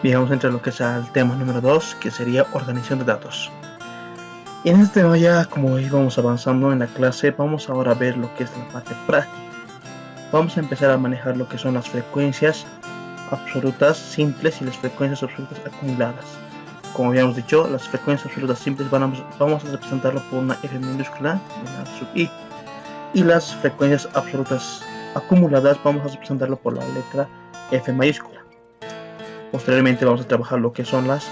Bien, vamos a entrar a lo que es el tema número 2, que sería organización de datos. Y en este tema ya, como íbamos avanzando en la clase, vamos ahora a ver lo que es la parte práctica. Vamos a empezar a manejar lo que son las frecuencias absolutas simples y las frecuencias absolutas acumuladas. Como habíamos dicho, las frecuencias absolutas simples vamos a representarlo por una F minúscula y una sub I. Y las frecuencias absolutas acumuladas vamos a representarlo por la letra F mayúscula. Posteriormente vamos a trabajar lo que son las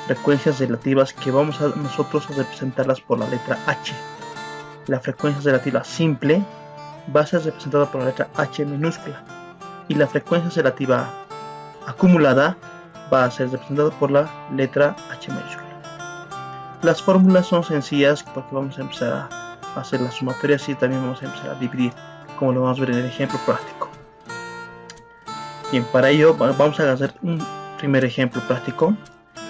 frecuencias relativas, que vamos a nosotros a representarlas por la letra H. La frecuencia relativa simple va a ser representada por la letra H minúscula y la frecuencia relativa acumulada va a ser representada por la letra H mayúscula. Las fórmulas son sencillas porque vamos a empezar a hacer las sumatorias y también vamos a empezar a dividir, como lo vamos a ver en el ejemplo práctico. Bien, para ello vamos a hacer un primer ejemplo práctico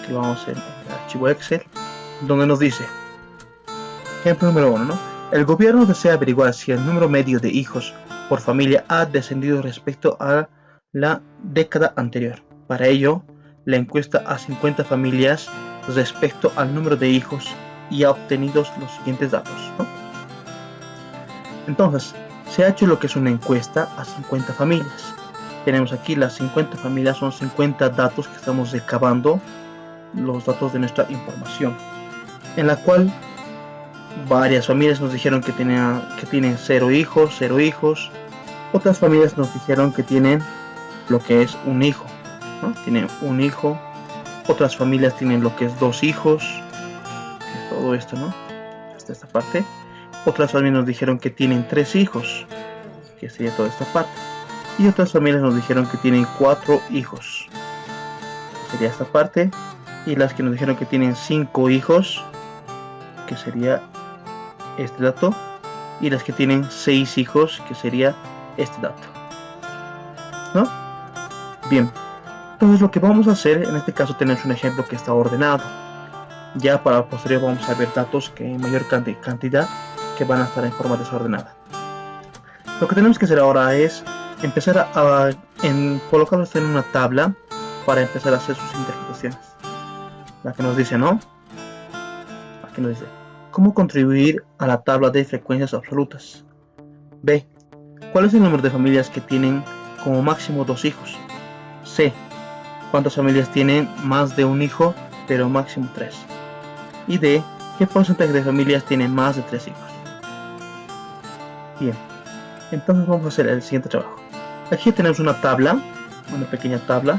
que lo vamos a hacer en el archivo Excel, donde nos dice: ejemplo número 1, ¿no? El gobierno desea averiguar si el número medio de hijos por familia ha descendido respecto a la década anterior. Para ello, la encuesta a 50 familias respecto al número de hijos y ha obtenido los siguientes datos, ¿no? Entonces, se ha hecho lo que es una encuesta a 50 familias. Tenemos aquí las 50 familias, son 50 datos que estamos recabando, los datos de nuestra información, en la cual varias familias nos dijeron que tienen 0 hijos, otras familias nos dijeron que tienen lo que es un hijo, ¿no? Tienen un hijo, otras familias tienen lo que es 2 hijos, que es todo esto, ¿no? Hasta esta parte. Otras familias nos dijeron que tienen 3 hijos, que sería toda esta parte. Y otras familias nos dijeron que tienen 4 hijos, que sería esta parte. Y las que nos dijeron que tienen 5 hijos, que sería este dato. Y las que tienen 6 hijos, que sería este dato, ¿no? Bien, entonces lo que vamos a hacer, en este caso tenemos un ejemplo que está ordenado. Ya para posterior vamos a ver datos que en mayor cantidad que van a estar en forma desordenada. Lo que tenemos que hacer ahora es empezar a colocarlos en una tabla para empezar a hacer sus interpretaciones. La que nos dice, ¿no? Aquí nos dice: ¿cómo contribuir a la tabla de frecuencias absolutas? B. ¿Cuál es el número de familias que tienen como máximo 2 hijos? C. ¿Cuántas familias tienen más de un hijo pero máximo 3? Y D. ¿Qué porcentaje de familias tienen más de 3 hijos? Bien, entonces vamos a hacer el siguiente trabajo. Aquí tenemos una tabla, una pequeña tabla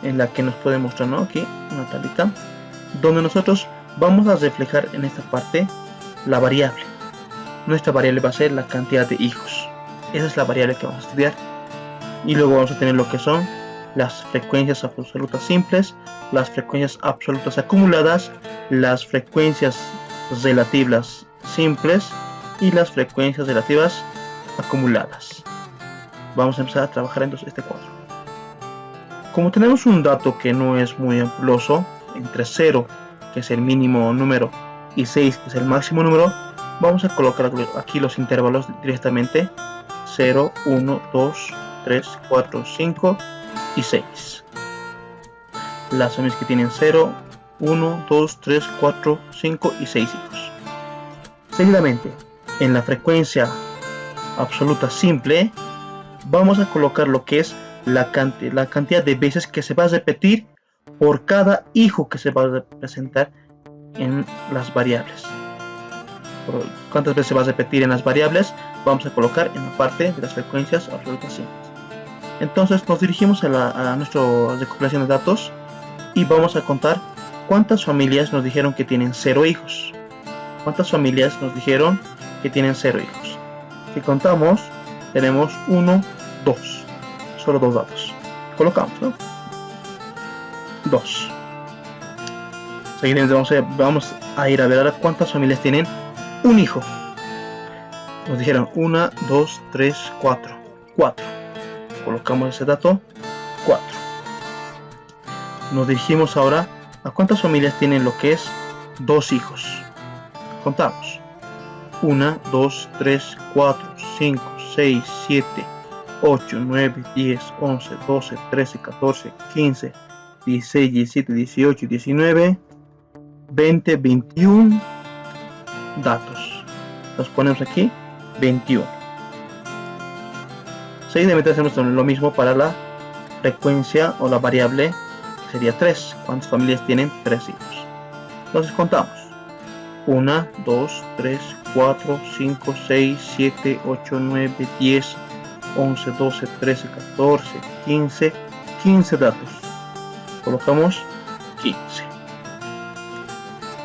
en la que nos puede mostrar, ¿no? Aquí una tablita donde nosotros vamos a reflejar en esta parte la variable. Nuestra variable va a ser la cantidad de hijos. Esa es la variable que vamos a estudiar. Y luego vamos a tener lo que son las frecuencias absolutas simples, las frecuencias absolutas acumuladas, las frecuencias relativas simples y las frecuencias relativas acumuladas. Vamos a empezar a trabajar en este cuadro. Como tenemos un dato que no es muy amplioso, entre 0, que es el mínimo número, y 6, que es el máximo número, vamos a colocar aquí los intervalos directamente: 0, 1, 2, 3, 4, 5 y 6. Las familias que tienen 0, 1, 2, 3, 4, 5 y 6 hijos. Seguidamente, en la frecuencia absoluta simple, vamos a colocar lo que es la cantidad de veces que se va a repetir por cada hijo que se va a representar en las variables. ¿Cuántas veces se va a repetir en las variables? Vamos a colocar en la parte de las frecuencias absolutas simples. Entonces nos dirigimos a nuestra recopilación de datos y vamos a contar cuántas familias nos dijeron que tienen 0 hijos. ¿Cuántas familias nos dijeron que tienen 0 hijos? Si contamos, tenemos 1, 2. Solo 2 datos. Colocamos, ¿no? 2. Seguidamente vamos a ir a ver ahora cuántas familias tienen un hijo. Nos dijeron 1, 2, 3, 4. 4. Colocamos ese dato, 4. Nos dirigimos ahora a cuántas familias tienen lo que es 2 hijos. Contamos: 1, 2, 3, 4, 5, 6, 7, 8, 9, 10, 11, 12, 13, 14, 15, 16, 17, 18, 19, 20, 21 datos. Los ponemos aquí, 21. Seguidamente hacemos lo mismo para la frecuencia o la variable, que sería 3. ¿Cuántas familias tienen 3 hijos? Entonces contamos. 1, 2, 3, 4, 5, 6, 7, 8, 9, 10, 11, 12, 13, 14, 15, 15 datos. Colocamos 15.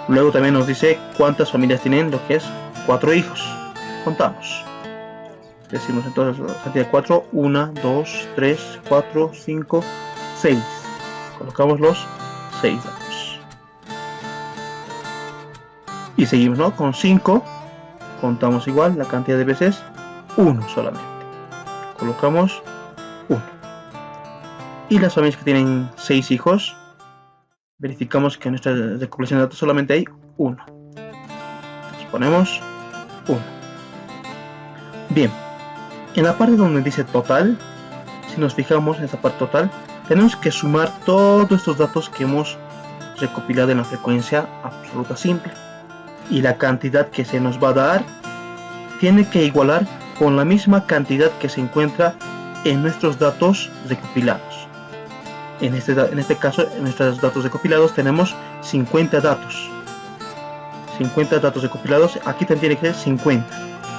Luego también nos dice cuántas familias tienen lo que es 4 hijos. Contamos. Decimos entonces la cantidad de 4. 1, 2, 3, 4, 5, 6. Colocamos los 6 datos. Y seguimos, ¿no? Con 5. Contamos igual la cantidad de veces 1 solamente. Colocamos 1. Y las familias que tienen 6 hijos, verificamos que en nuestra recopilación de datos solamente hay 1. Entonces ponemos 1. Bien, en la parte donde dice total, si nos fijamos en esta parte total, tenemos que sumar todos estos datos que hemos recopilado en la frecuencia absoluta simple. Y la cantidad que se nos va a dar tiene que igualar con la misma cantidad que se encuentra en nuestros datos recopilados. En este caso, en nuestros datos recopilados tenemos 50 datos. 50 datos recopilados, aquí también tiene que ser 50.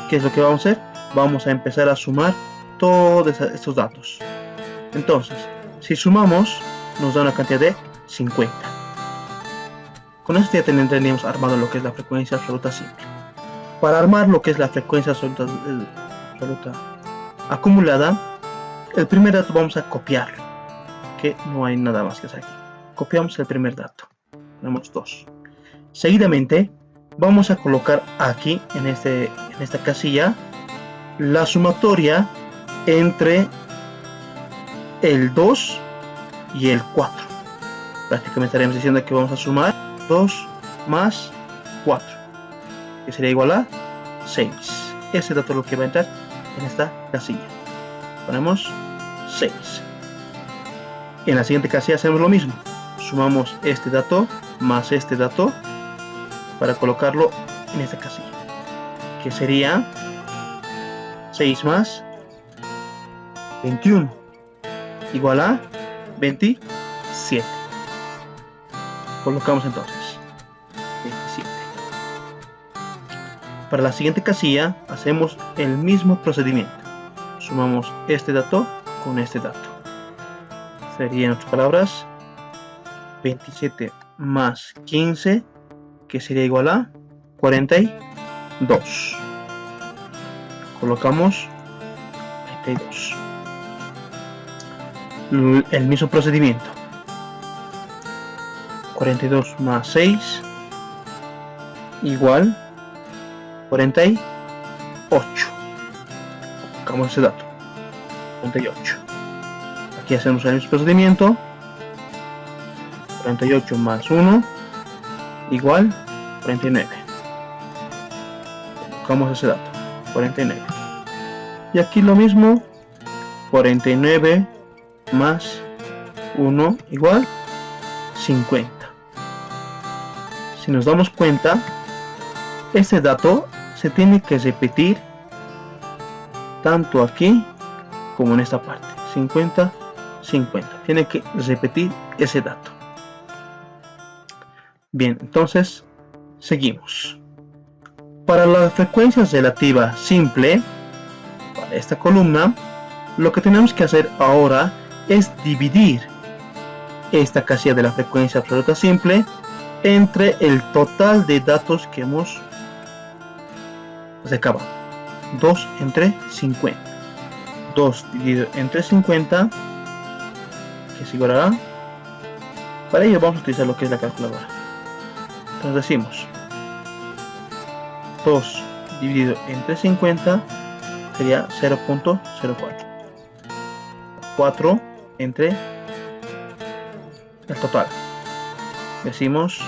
¿Qué es lo que vamos a hacer? Vamos a empezar a sumar todos estos datos. Entonces, si sumamos, nos da una cantidad de 50. Con esto ya tendríamos armado lo que es la frecuencia absoluta simple. Para armar lo que es la frecuencia absoluta acumulada, el primer dato vamos a copiarlo, que no hay nada más que hacer aquí. Copiamos el primer dato, tenemos 2. Seguidamente vamos a colocar aquí en esta casilla la sumatoria entre el 2 y el 4. Prácticamente estaremos diciendo que vamos a sumar 2 más 4, que sería igual a 6. Ese dato es lo que va a entrar en esta casilla. Ponemos 6. En la siguiente casilla hacemos lo mismo. Sumamos este dato más este dato para colocarlo en esta casilla, que sería 6 más 21 igual a 27. Colocamos entonces 27. Para la siguiente casilla hacemos el mismo procedimiento. Sumamos este dato con este dato. Sería, en otras palabras, 27 más 15, que sería igual a 42. Colocamos 42. El mismo procedimiento. 42 más 6 igual 48. Colocamos ese dato, 48. Aquí hacemos el mismo procedimiento. 48 más 1 igual 49. Colocamos ese dato, 49. Y aquí lo mismo, 49 más 1 igual 50. Si nos damos cuenta, este dato se tiene que repetir tanto aquí como en esta parte. 50, 50. Tiene que repetir ese dato. Bien, entonces seguimos. Para la frecuencia relativa simple, para esta columna, lo que tenemos que hacer ahora es dividir esta casilla de la frecuencia absoluta simple entre el total de datos que hemos recabado. 2 entre 50. 2 dividido entre 50, que es igual a... Para ello vamos a utilizar lo que es la calculadora. Entonces decimos 2 dividido entre 50 sería 0.04. 4 entre el total. Decimos,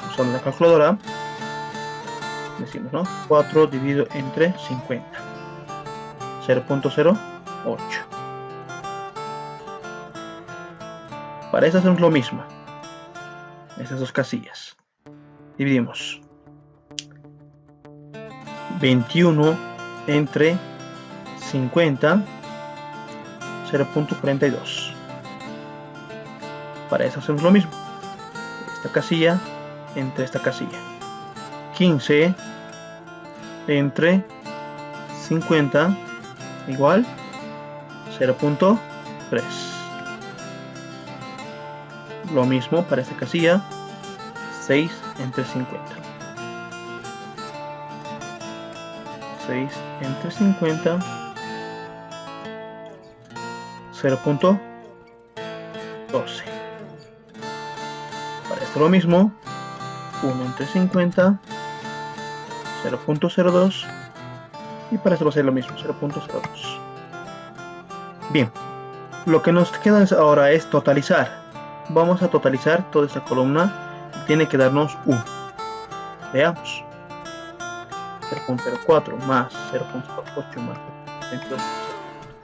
usando la calculadora, decimos, ¿no? 4 dividido entre 50. 0.08. Para esta hacemos lo mismo. Estas dos casillas. Dividimos 21 entre 50, 0.42. Para eso hacemos lo mismo. Esta casilla entre esta casilla. 15 entre 50 igual 0.3. Lo mismo para esta casilla. 6 entre 50. 6 entre 50. 0.12. Para esto lo mismo. 1 entre 50. 0.02. Y para esto va a ser lo mismo. 0.02. Bien. Lo que nos queda ahora es totalizar. Vamos a totalizar toda esta columna. Tiene que darnos 1. Veamos. 0.04 más 0.08 más 0.22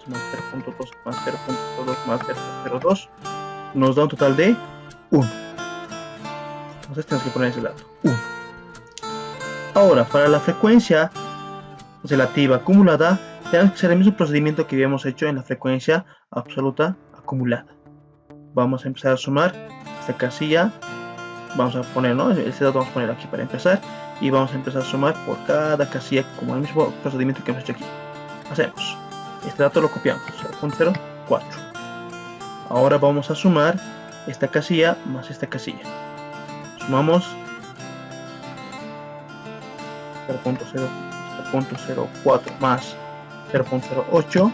más 0.2 más 0.02 más 0.02 nos da un total de 1. Entonces tenemos que poner ese dato 1. Ahora, para la frecuencia relativa acumulada, tenemos que hacer el mismo procedimiento que habíamos hecho en la frecuencia absoluta acumulada. Vamos a empezar a sumar esta casilla. Vamos a poner, ¿no? Este dato vamos a poner aquí para empezar. Y vamos a empezar a sumar por cada casilla como el mismo procedimiento que hemos hecho aquí. Hacemos. Este dato lo copiamos. 0.04. Ahora vamos a sumar esta casilla más esta casilla. Sumamos 0.04 más 0.08,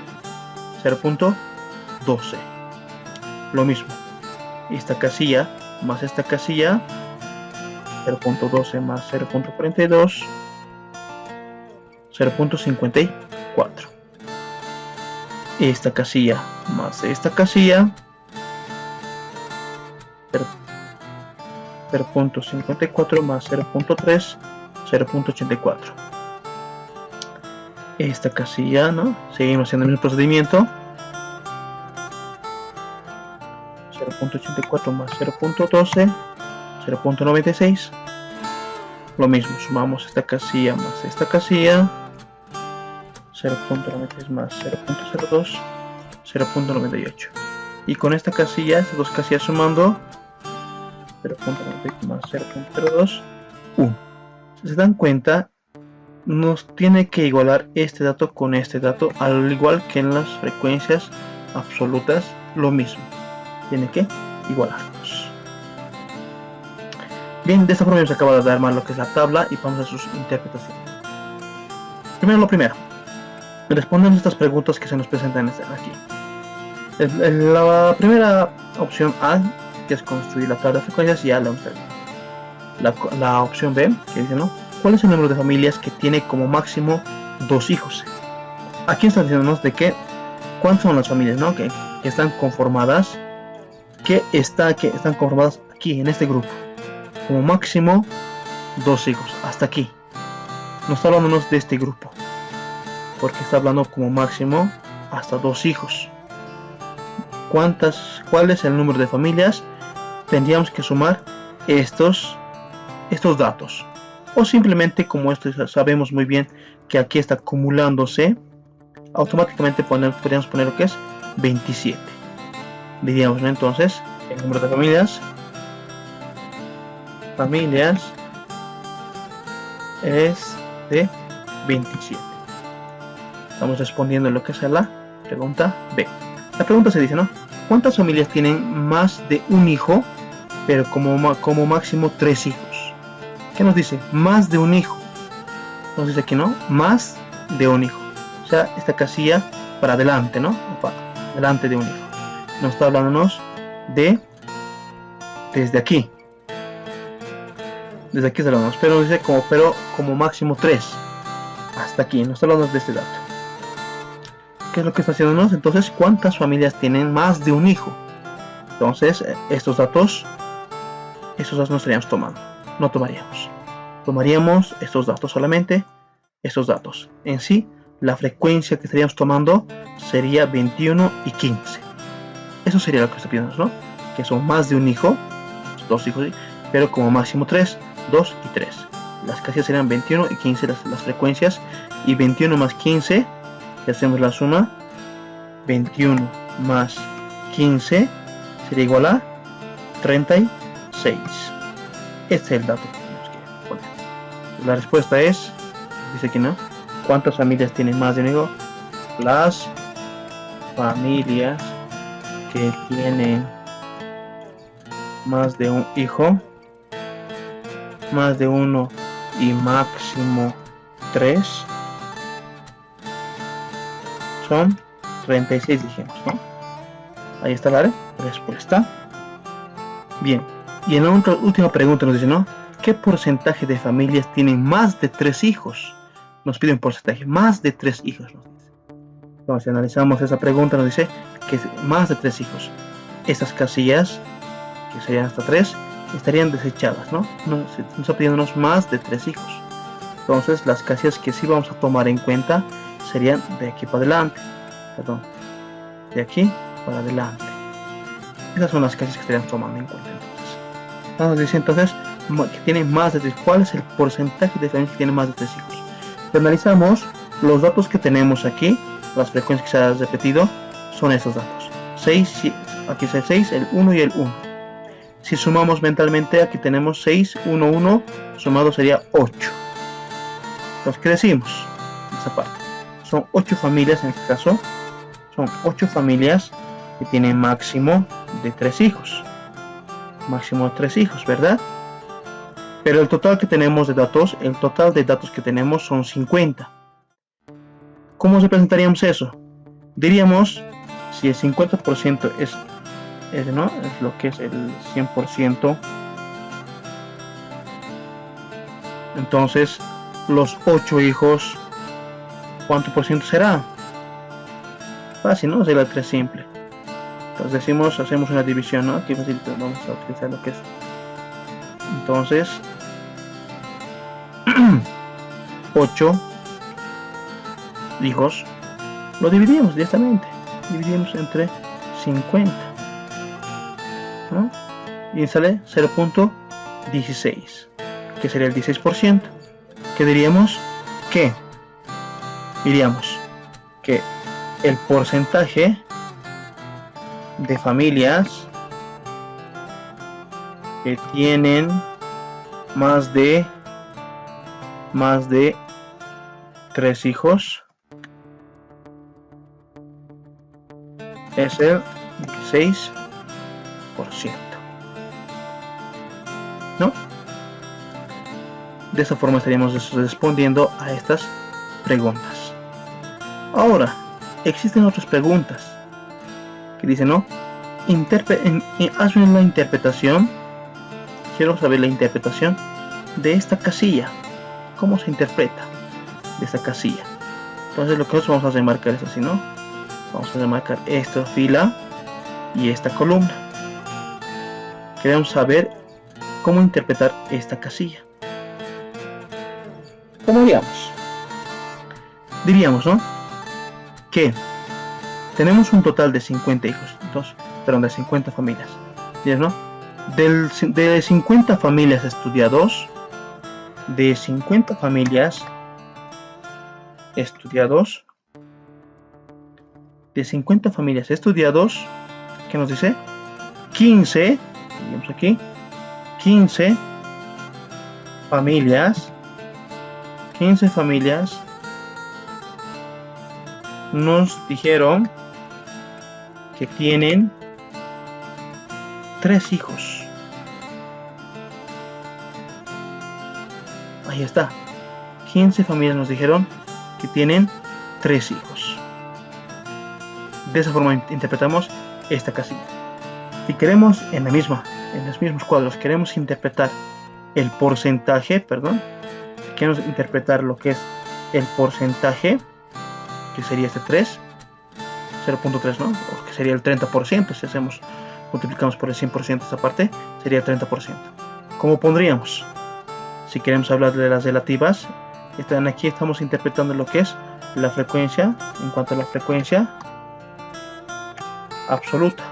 0.12. Lo mismo. Esta casilla más esta casilla. 0.12 más 0.42, 0.54. Esta casilla más esta casilla, 0.54 más 0.3, 0.84. Esta casilla, ¿no? Seguimos haciendo el mismo procedimiento. 0.84 más 0.12, 0.96. Lo mismo, sumamos esta casilla más esta casilla. 0.96 más 0.02, 0.98. Y con esta casilla, estas dos casillas sumando 0.98 más 0.02, 1. Si se dan cuenta, nos tiene que igualar este dato con este dato, al igual que en las frecuencias absolutas, lo mismo. Tiene que igualarnos. Bien, de esta forma nos acaba de armar lo que es la tabla y vamos a sus interpretaciones. Primero lo primero. Respondemos estas preguntas que se nos presentan aquí. La primera opción A, que es construir la tabla de frecuencias, ya la hemos terminado. La opción B, que dice, ¿no? ¿Cuál es el número de familias que tiene como máximo 2 hijos? Aquí está diciéndonos de que cuántas son las familias, ¿no? Que están conformadas, que están conformadas aquí en este grupo. Como máximo 2 hijos, hasta aquí. No está hablándonos de este grupo, porque está hablando como máximo hasta 2 hijos. ¿Cuál es el número de familias? Tendríamos que sumar estos datos. O simplemente, como esto sabemos muy bien que aquí está acumulándose, automáticamente podríamos poner lo que es 27. Diríamos, ¿no? Entonces, el número de familias es de 27. Estamos respondiendo lo que es la pregunta B. La pregunta se dice, ¿no? ¿Cuántas familias tienen más de un hijo, pero como máximo 3 hijos? ¿Qué nos dice? Más de un hijo. Nos dice aquí, ¿no? Más de un hijo. O sea, esta casilla para adelante, ¿no? Para delante de un hijo. Nos está hablándonos de desde aquí. Desde aquí está hablando. Pero dice como máximo 3. Hasta aquí. Nos está hablando de este dato. ¿Qué es lo que está haciéndonos? Entonces, ¿cuántas familias tienen más de un hijo? Entonces, estos datos no estaríamos tomando. No tomaríamos. Tomaríamos estos datos solamente. Estos datos. En sí, la frecuencia que estaríamos tomando sería 21 y 15. Eso sería lo que está pidiendo, ¿no? que son más de un hijo, 2 hijos, pero como máximo 3, 2 y 3. Las casillas serán 21 y 15 las frecuencias, y 21 más 15, si hacemos la suma, 21 más 15 sería igual a 36. Este es el dato que tenemos que poner. La respuesta es, dice aquí, ¿no? ¿Cuántas familias tienen más de un hijo? Las familias que tienen más de un hijo, más de uno y máximo 3, son 36, dijimos, ¿no? Ahí está la respuesta. Bien, y en la última pregunta nos dice, ¿no? ¿Qué porcentaje de familias tienen más de 3 hijos? Nos pide un porcentaje, más de 3 hijos, nos dice. Entonces, si analizamos esa pregunta, nos dice que más de 3 hijos. Estas casillas, que serían hasta 3, estarían desechadas, ¿no? Nos está pidiéndonos más de 3 hijos. Entonces, las casillas que sí vamos a tomar en cuenta serían de aquí para adelante. Perdón, de aquí para adelante. Esas son las casillas que estaríamos tomando en cuenta. Entonces, nos dice entonces que tienen más de 3. ¿Cuál es el porcentaje de familias que tienen más de 3 hijos? Si analizamos los datos que tenemos aquí, las frecuencias que se han repetido, son estos datos. 6, aquí es el 6, el 1 y el 1. Si sumamos mentalmente, aquí tenemos 6, 1, 1, sumado sería 8. Entonces, ¿qué decimos? Esa parte. Son 8 familias en este caso. Son 8 familias que tienen máximo de 3 hijos. Máximo de 3 hijos, ¿verdad? Pero el total que tenemos de datos, el total de datos que tenemos son 50. ¿Cómo representaríamos eso? Diríamos, si el 50% es lo que es el 100%, entonces los 8 hijos, ¿cuánto por ciento será? Fácil, ¿no? Sería 3 simple. Entonces decimos, hacemos una división, ¿no? Aquí fácil, vamos a utilizar lo que es. Entonces, 8 hijos, lo dividimos directamente. Dividimos entre 50, ¿no? Y sale 0.16, que sería el 16%. ¿Qué diríamos? Que el porcentaje de familias que tienen más de 3 hijos es el 16%, ¿no? De esa forma estaríamos respondiendo a estas preguntas. Ahora, existen otras preguntas que dicen, ¿no? Hazme la interpretación. Quiero saber la interpretación de esta casilla. ¿Cómo se interpreta de esta casilla? Entonces lo que nosotros vamos a remarcar es así, ¿no? Vamos a remarcar esta fila y esta columna. Queremos saber cómo interpretar esta casilla. ¿Cómo haríamos? Diríamos, ¿no? Que tenemos un total de 50 hijos, de 50 familias, ¿no? De 50 familias estudiados, de 50 familias estudiados, ¿qué nos dice? 15, digamos aquí, 15 familias nos dijeron que tienen 3 hijos. Ahí está. 15 familias nos dijeron que tienen 3 hijos. De esa forma interpretamos esta casilla. Si queremos en los mismos cuadros, queremos interpretar el porcentaje, queremos interpretar lo que es el porcentaje, que sería este 3, 0.3, ¿no? O que sería el 30%, si multiplicamos por el 100% esta parte, sería el 30%. ¿Cómo pondríamos? Si queremos hablar de las relativas, aquí estamos interpretando lo que es la frecuencia, en cuanto a la frecuencia absoluta.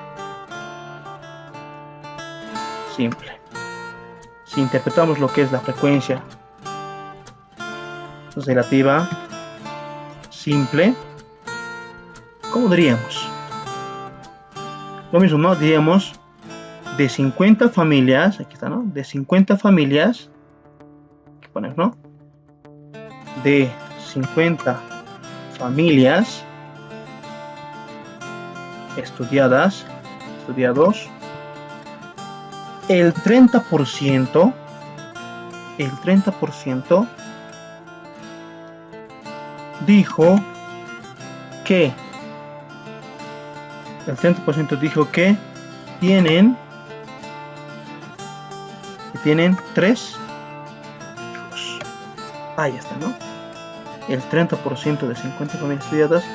simple. Si interpretamos lo que es la frecuencia relativa simple, ¿cómo diríamos? Lo mismo, ¿no? Diríamos de 50 familias, aquí está, ¿no? De 50 familias, ¿qué ponemos, no? De 50 familias estudiados, el 30% dijo que tienen 3 hijos. Ahí está, ¿no? El 30% de 50 familias estudiadas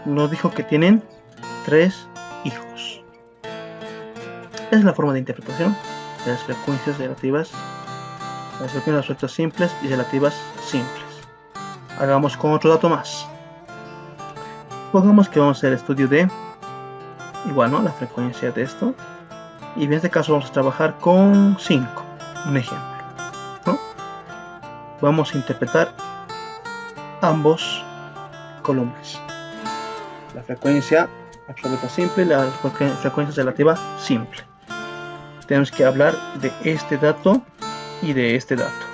nos dijo que tienen 3 hijos. Es la forma de interpretación de las frecuencias relativas, las frecuencias absolutas simples y relativas simples. Hagamos con otro dato más. Supongamos que vamos a hacer el estudio de igual, ¿no? La frecuencia de esto. Y en este caso vamos a trabajar con 5. Un ejemplo, ¿no? Vamos a interpretar ambos columnas. La frecuencia absoluta simple y la frecuencia relativa simple. Tenemos que hablar de este dato y de este dato.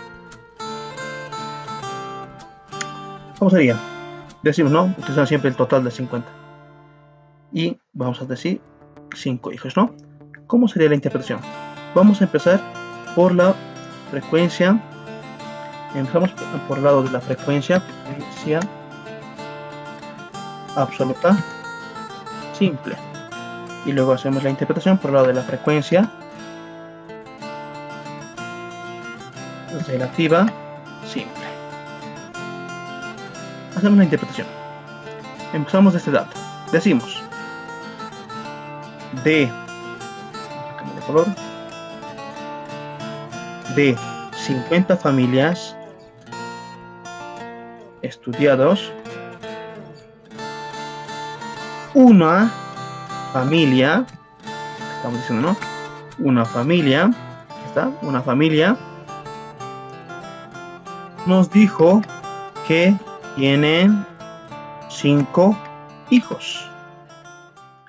¿Cómo sería? Decimos, ¿no? Utilizamos siempre el total de 50. Y vamos a decir 5 hijos, ¿no? ¿Cómo sería la interpretación? Vamos a empezar por la frecuencia. Empezamos por el lado de la frecuencia absoluta simple. Y luego hacemos la interpretación por el lado de la frecuencia relativa simple. Hacemos la interpretación. Empezamos de este dato. Decimos de color de 50 familias estudiados, una familia, estamos diciendo, ¿no? Una familia nos dijo que tienen 5 hijos.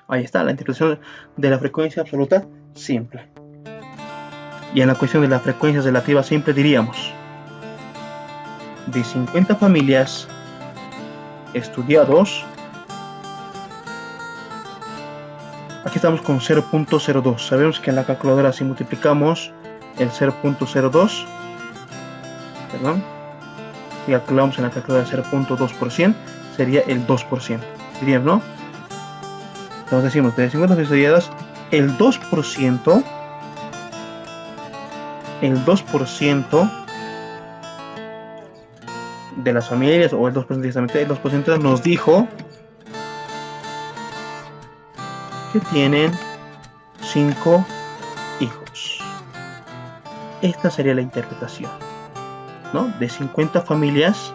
Ahí está la interpretación de la frecuencia absoluta simple. Y en la cuestión de la frecuencia relativa simple diríamos de 50 familias estudiados. Aquí estamos con 0.02. Sabemos que en la calculadora si multiplicamos el 0.02, si calculamos en la calculadora 0.2%, sería el 2%. Diríamos, ¿no? Entonces decimos, de 50 familias estudiadas, el 2% de las familias, o el 2% directamente, el 2% nos dijo que tienen 5 hijos. Esta sería la interpretación, ¿no? De 50 familias,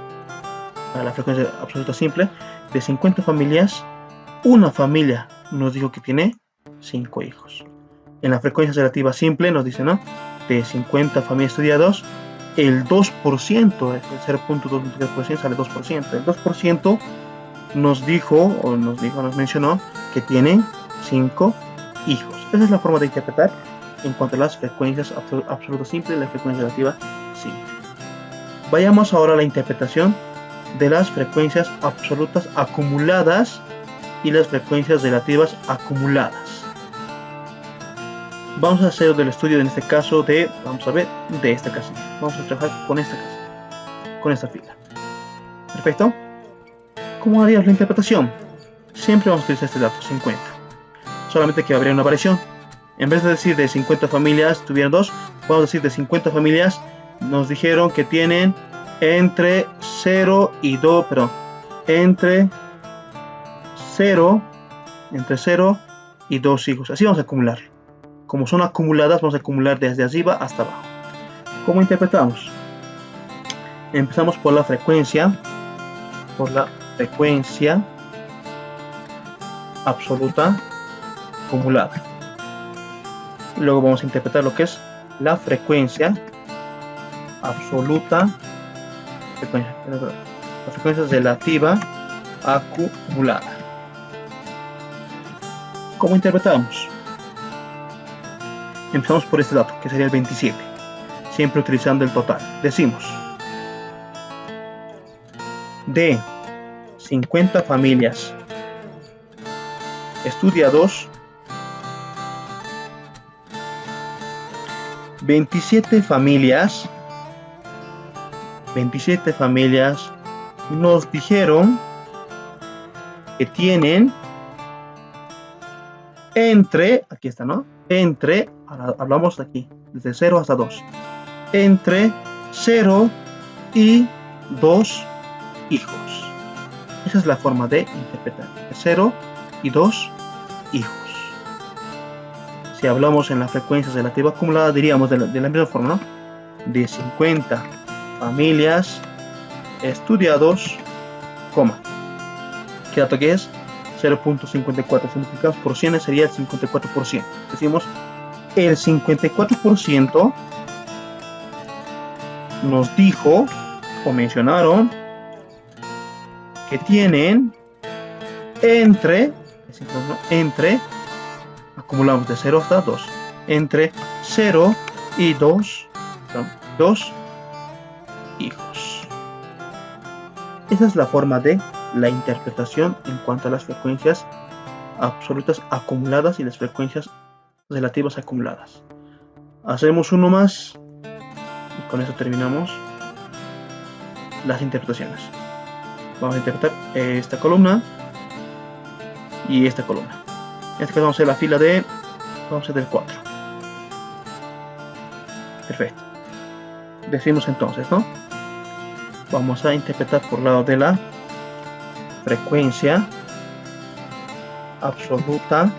para la frecuencia absoluta simple, de 50 familias, una familia nos dijo que tiene 5 hijos. En la frecuencia relativa simple nos dice, ¿no? De 50 familias estudiados, el 2%, el 0.2% sale 2%. El 2% nos mencionó que tienen 5 hijos. Esa es la forma de interpretar en cuanto a las frecuencias absolutas simples y la frecuencia relativa simple. Vayamos ahora a la interpretación de las frecuencias absolutas acumuladas y las frecuencias relativas acumuladas. Vamos a hacer del estudio en este caso de, vamos a ver, de esta casilla. Vamos a trabajar con esta casilla, con esta fila. Perfecto. ¿Cómo haríamos la interpretación? Siempre vamos a utilizar este dato, 50. Solamente que habría una variación. En vez de decir de 50 familias tuvieron 2, vamos a decir de 50 familias nos dijeron que tienen entre 0 y 2, perdón, entre 0 y 2 hijos. Así vamos a acumular. Como son acumuladas, vamos a acumular desde arriba hasta abajo. ¿Cómo interpretamos? Empezamos por la frecuencia absoluta acumulada. Luego vamos a interpretar lo que es la frecuencia absoluta, la frecuencia relativa acumulada. ¿Cómo interpretamos? Empezamos por este dato, que sería el 27, siempre utilizando el total. Decimos, de 50 familias estudiados, 27 familias nos dijeron que tienen entre, aquí está, ¿no? Entre, ahora hablamos aquí, desde 0 hasta 2, entre 0 y 2 hijos. Esa es la forma de interpretar, 0 y 2 hijos. Si hablamos en la frecuencia relativa acumulada, diríamos de la misma forma, ¿no? De 50 familias estudiados, coma. ¿Qué dato que es? 0.54. Si multiplicamos por 100 sería el 54%. Decimos, el 54% nos dijo o mencionaron que tienen entre, acumulamos de 0 hasta 2, entre 0 y 2 hijos. Esa es la forma de la interpretación en cuanto a las frecuencias absolutas acumuladas y las frecuencias relativas acumuladas. Hacemos uno más y con eso terminamos las interpretaciones. Vamos a interpretar esta columna y esta columna. En este caso vamos a hacer la fila de, vamos a hacer del 4. Perfecto. Decimos entonces, ¿no? Vamos a interpretar por lado de la frecuencia absoluta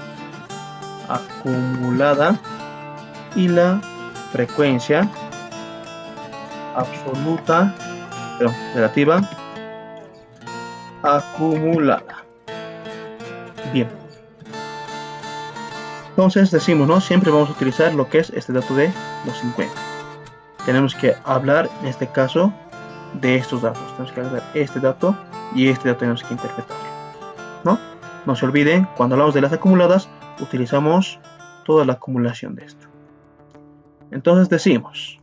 acumulada y la frecuencia absoluta, relativa acumulada. Bien. Entonces decimos, ¿no? Siempre vamos a utilizar lo que es este dato de los 50. Tenemos que hablar, en este caso, de estos datos. Tenemos que hablar de este dato y este dato tenemos que interpretarlo, ¿no? No se olviden, cuando hablamos de las acumuladas, utilizamos toda la acumulación de esto. Entonces decimos,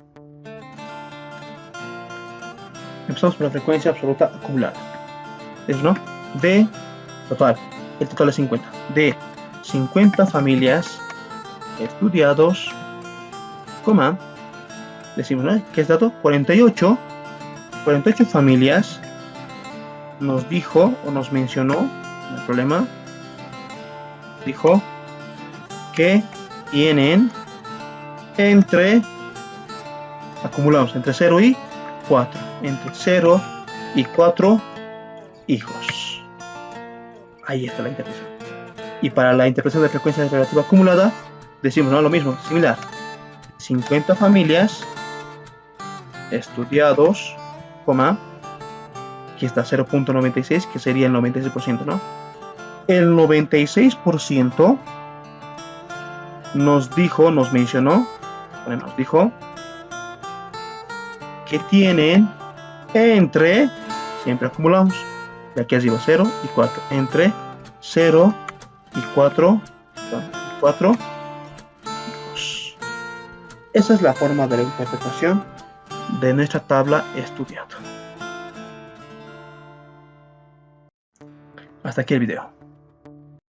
empezamos por la frecuencia absoluta acumulada. ¿Es, no? De total, el total es 50. De 50 familias estudiados, coma, decimos, ¿no? ¿Qué es dato? 48 familias nos dijo o nos mencionó, no hay problema, dijo que tienen entre, acumulamos entre 0 y 4, entre 0 y 4 hijos. Ahí está la interpretación. Y para la interpretación de frecuencia relativa acumulada, decimos, ¿no? Lo mismo, similar. 50 familias estudiados, coma, aquí está 0.96, que sería el 96%, ¿no? El 96% nos dijo, nos mencionó, bueno, nos dijo que tienen entre, siempre acumulamos, y aquí arriba 0 y 4, entre 0 y 4 hijos. Esa es la forma de la interpretación de nuestra tabla estudiada. Hasta aquí el video.